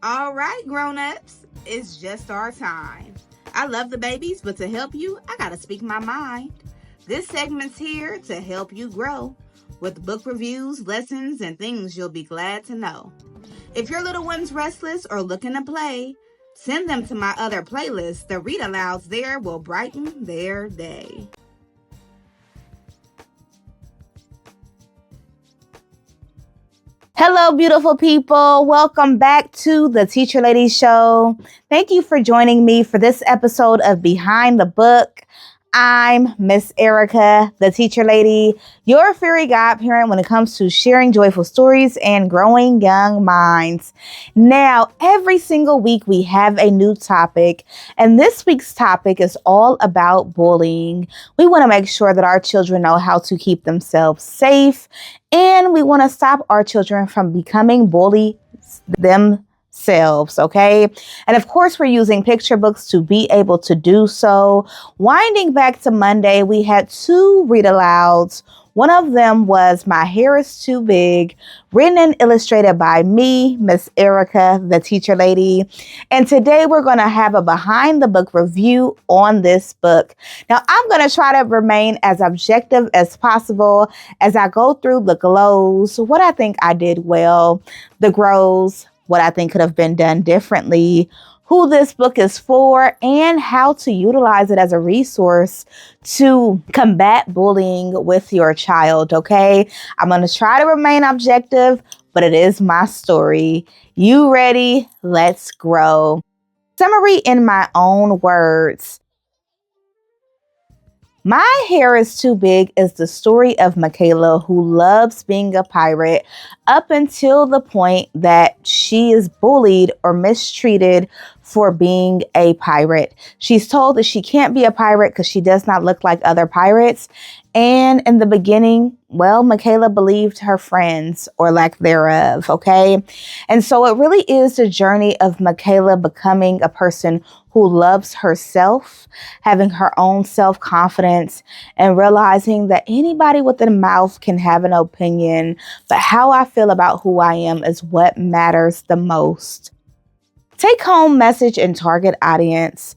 All right, grown-ups, it's just our time. I love the babies, but to help you, I gotta speak my mind. This segment's here to help you grow with book reviews, lessons, and things you'll be glad to know. If your little one's restless or looking to play, send them to my other playlist. The read-alouds there will brighten their day. Hello, beautiful people. Welcome back to the Teacher Lady Show. Thank you for joining me for this episode of Behind the Book. I'm Miss Erica, the Teacher Lady, your fairy godparent when it comes to sharing joyful stories and growing young minds. Now, every single week we have a new topic, and this week's topic is all about bullying. We want to make sure that our children know how to keep themselves safe, and we want to stop our children from becoming bullies themselves, okay? And of course, we're using picture books to be able to do so. Winding back to Monday, we had two read-alouds. One of them was My Hair is Too Big, written and illustrated by me, Miss Erica, the Teacher Lady. And today we're going to have a behind the book review on this book. Now, I'm going to try to remain as objective as possible as I go through the glows, what I think I did well, the grows, what I think could have been done differently, who this book is for, and how to utilize it as a resource to combat bullying with your child, okay? I'm going to try to remain objective, but it is my story. You ready? Let's grow. Summary in my own words. My Hair is Too Big is the story of Michaela, who loves being a pirate up until the point that she is bullied or mistreated for being a pirate. She's told that she can't be a pirate because she does not look like other pirates. And in the beginning, well, Michaela believed her friends or lack thereof, okay? And so it really is the journey of Michaela becoming a person who loves herself, having her own self-confidence, and realizing that anybody with a mouth can have an opinion, but how I feel about who I am is what matters the most. Take home message and target audience.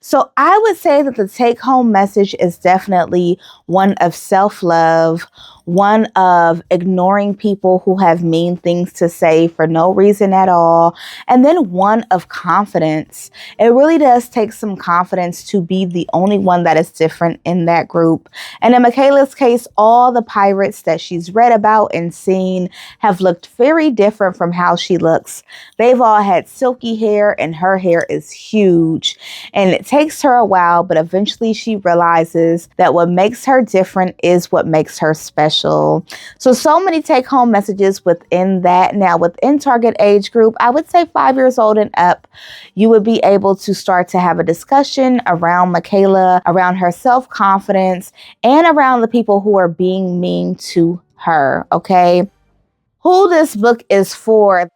So I would say that the take home message is definitely one of self-love, one of ignoring people who have mean things to say for no reason at all, and then one of confidence. It really does take some confidence to be the only one that is different in that group. And in Michaela's case, all the pirates that she's read about and seen have looked very different from how she looks. They've all had silky hair, and her hair is huge. And it takes her a while, but eventually she realizes that what makes her different is what makes her special. So many take-home messages within that. Now, within target age group, I would say 5 years old and up, you would be able to start to have a discussion around Michaela, around her self-confidence, and around the people who are being mean to her, okay? Who this book is for.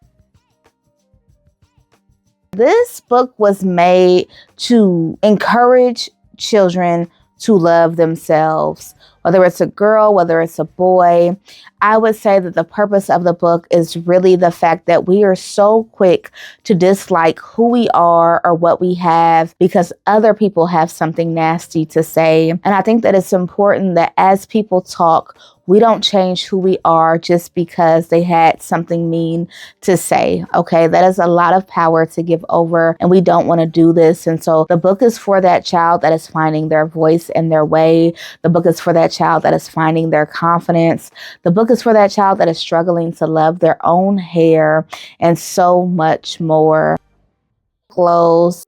This book was made to encourage children to love themselves, whether it's a girl, whether it's a boy. I would say that the purpose of the book is really the fact that we are so quick to dislike who we are or what we have because other people have something nasty to say. And I think that it's important that as people talk, we don't change who we are just because they had something mean to say, okay? That is a lot of power to give over, and we don't want to do this. And so the book is for that child that is finding their voice and their way. The book is for that child that is finding their confidence. The book is for that child that is struggling to love their own hair and so much more. Close.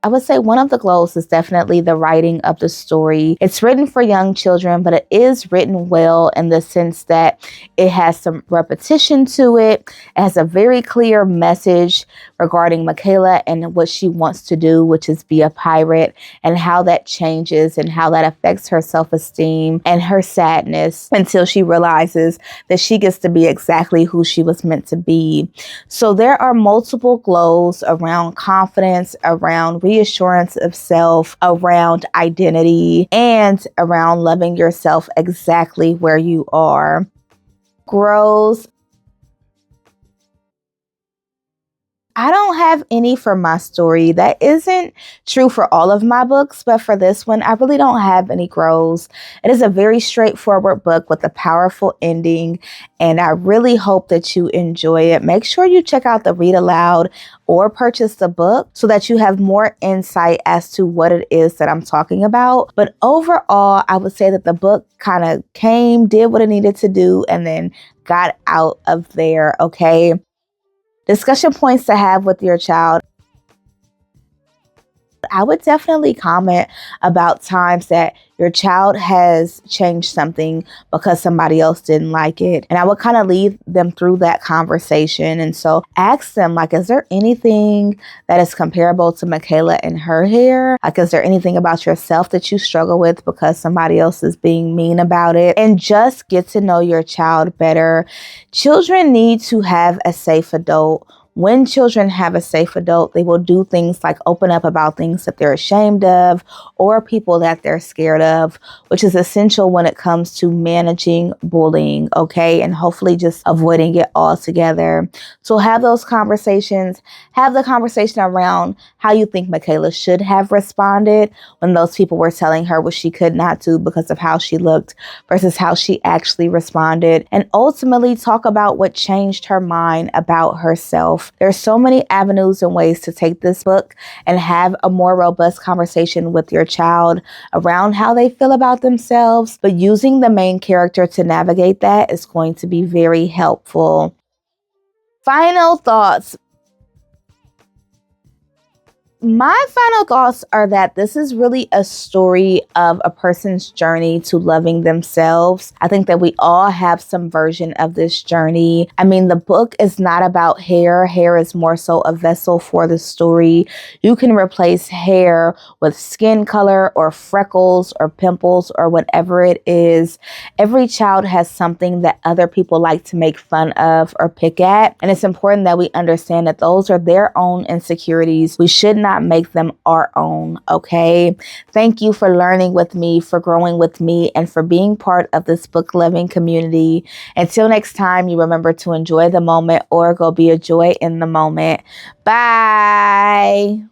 I would say one of the glows is definitely the writing of the story. It's written for young children, but it is written well in the sense that it has some repetition to it. It has a very clear message regarding Michaela and what she wants to do, which is be a pirate, and how that changes and how that affects her self-esteem and her sadness until she realizes that she gets to be exactly who she was meant to be. So there are multiple glows around confidence, around reassurance of self, around identity, and around loving yourself exactly where you are. grows. I don't have any for my story. That isn't true for all of my books, but for this one, I really don't have any grows. It is a very straightforward book with a powerful ending, and I really hope that you enjoy it. Make sure you check out the read aloud or purchase the book so that you have more insight as to what it is that I'm talking about. But overall, I would say that the book kind of did what it needed to do, and then got out of there, okay? Discussion points to have with your child. I would definitely comment about times that your child has changed something because somebody else didn't like it. And I would kind of lead them through that conversation. And so ask them, like, is there anything that is comparable to Michaela and her hair? Like, is there anything about yourself that you struggle with because somebody else is being mean about it? And just get to know your child better. Children need to have a safe adult. When children have a safe adult, they will do things like open up about things that they're ashamed of or people that they're scared of, which is essential when it comes to managing bullying, okay? And hopefully just avoiding it altogether. So have those conversations. Have the conversation around how you think Michaela should have responded when those people were telling her what she could not do because of how she looked versus how she actually responded. And ultimately talk about what changed her mind about herself. There's so many avenues and ways to take this book and have a more robust conversation with your child around how they feel about themselves, but using the main character to navigate that is going to be very helpful. Final thoughts. My final thoughts are that this is really a story of a person's journey to loving themselves. I think that we all have some version of this journey. I mean, the book is not about hair. Hair is more so a vessel for the story. You can replace hair with skin color or freckles or pimples or whatever it is. Every child has something that other people like to make fun of or pick at. And it's important that we understand that those are their own insecurities. We should not make them our own, okay? Thank you for learning with me, for growing with me, and for being part of this book loving community. Until next time, you remember to enjoy the moment or go be a joy in the moment. Bye.